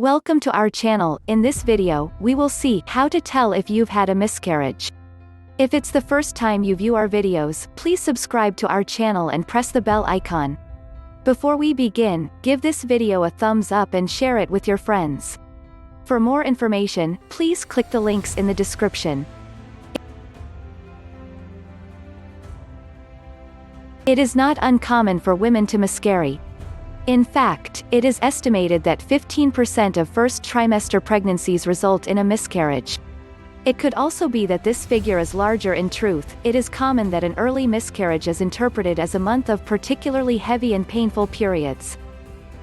Welcome to our channel. In this video, we will see how to tell if you've had a miscarriage. If it's the first time you view our videos, please subscribe to our channel and press the bell icon. Before we begin, give this video a thumbs up and share it with your friends. For more information, please click the links in the description. It is not uncommon for women to miscarry. In fact, it is estimated that 15% of first trimester pregnancies result in a miscarriage. It could also be that this figure is larger. In truth, it is common that an early miscarriage is interpreted as a month of particularly heavy and painful periods.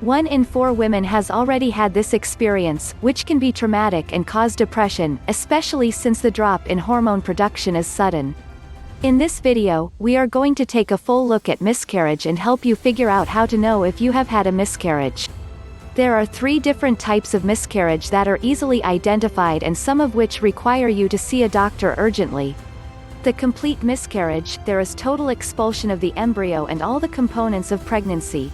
1 in 4 women has already had this experience, which can be traumatic and cause depression, especially since the drop in hormone production is sudden. In this video, we are going to take a full look at miscarriage and help you figure out how to know if you have had a miscarriage. There are 3 different types of miscarriage that are easily identified and some of which require you to see a doctor urgently. The complete miscarriage, there is total expulsion of the embryo and all the components of pregnancy.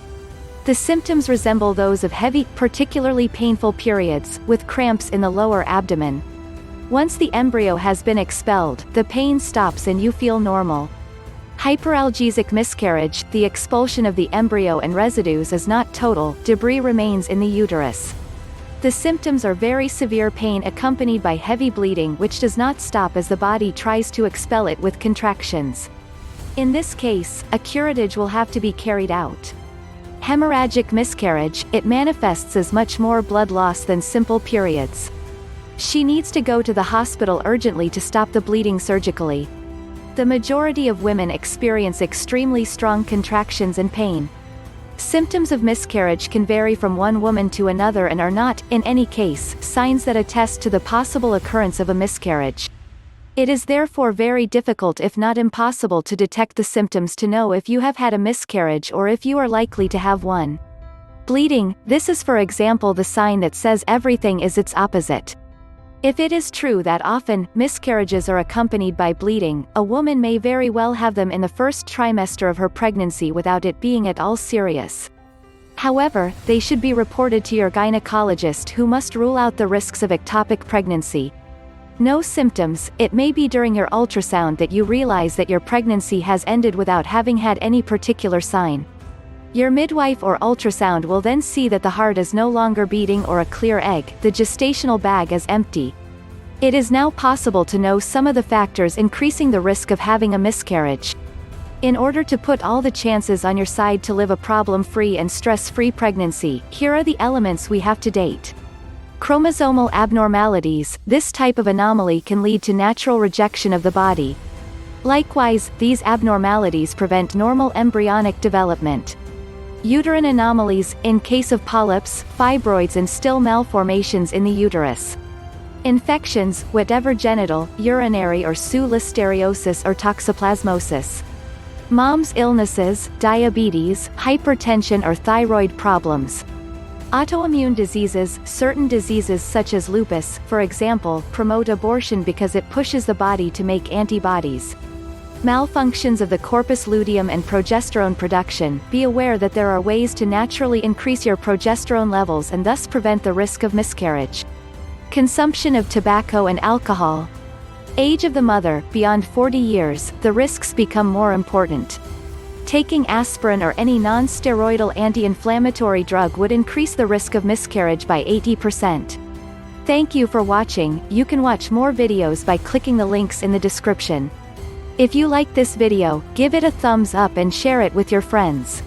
The symptoms resemble those of heavy, particularly painful periods, with cramps in the lower abdomen. Once the embryo has been expelled, the pain stops and you feel normal. Hyperalgesic miscarriage, the expulsion of the embryo and residues is not total, debris remains in the uterus. The symptoms are very severe pain accompanied by heavy bleeding which does not stop as the body tries to expel it with contractions. In this case, a curettage will have to be carried out. Hemorrhagic miscarriage, it manifests as much more blood loss than simple periods. She needs to go to the hospital urgently to stop the bleeding surgically. The majority of women experience extremely strong contractions and pain. Symptoms of miscarriage can vary from one woman to another and are not, in any case, signs that attest to the possible occurrence of a miscarriage. It is therefore very difficult if not impossible to detect the symptoms to know if you have had a miscarriage or if you are likely to have one. Bleeding, this is for example the sign that says everything is its opposite. If it is true that often, miscarriages are accompanied by bleeding, a woman may very well have them in the first trimester of her pregnancy without it being at all serious. However, they should be reported to your gynecologist who must rule out the risks of ectopic pregnancy. No symptoms, it may be during your ultrasound that you realize that your pregnancy has ended without having had any particular sign. Your midwife or ultrasound will then see that the heart is no longer beating or a clear egg, the gestational bag is empty. It is now possible to know some of the factors increasing the risk of having a miscarriage. In order to put all the chances on your side to live a problem-free and stress-free pregnancy, here are the elements we have to date. Chromosomal abnormalities, this type of anomaly can lead to natural rejection of the body. Likewise, these abnormalities prevent normal embryonic development. Uterine anomalies, in case of polyps, fibroids and still malformations in the uterus. Infections, whatever genital, urinary or listeriosis or toxoplasmosis. Mom's illnesses, diabetes, hypertension or thyroid problems. Autoimmune diseases, certain diseases such as lupus, for example, promote abortion because it pushes the body to make antibodies. Malfunctions of the corpus luteum and progesterone production, be aware that there are ways to naturally increase your progesterone levels and thus prevent the risk of miscarriage. Consumption of tobacco and alcohol. Age of the mother, beyond 40 years, the risks become more important. Taking aspirin or any non-steroidal anti-inflammatory drug would increase the risk of miscarriage by 80%. Thank you for watching. You can watch more videos by clicking the links in the description. If you like this video, give it a thumbs up and share it with your friends.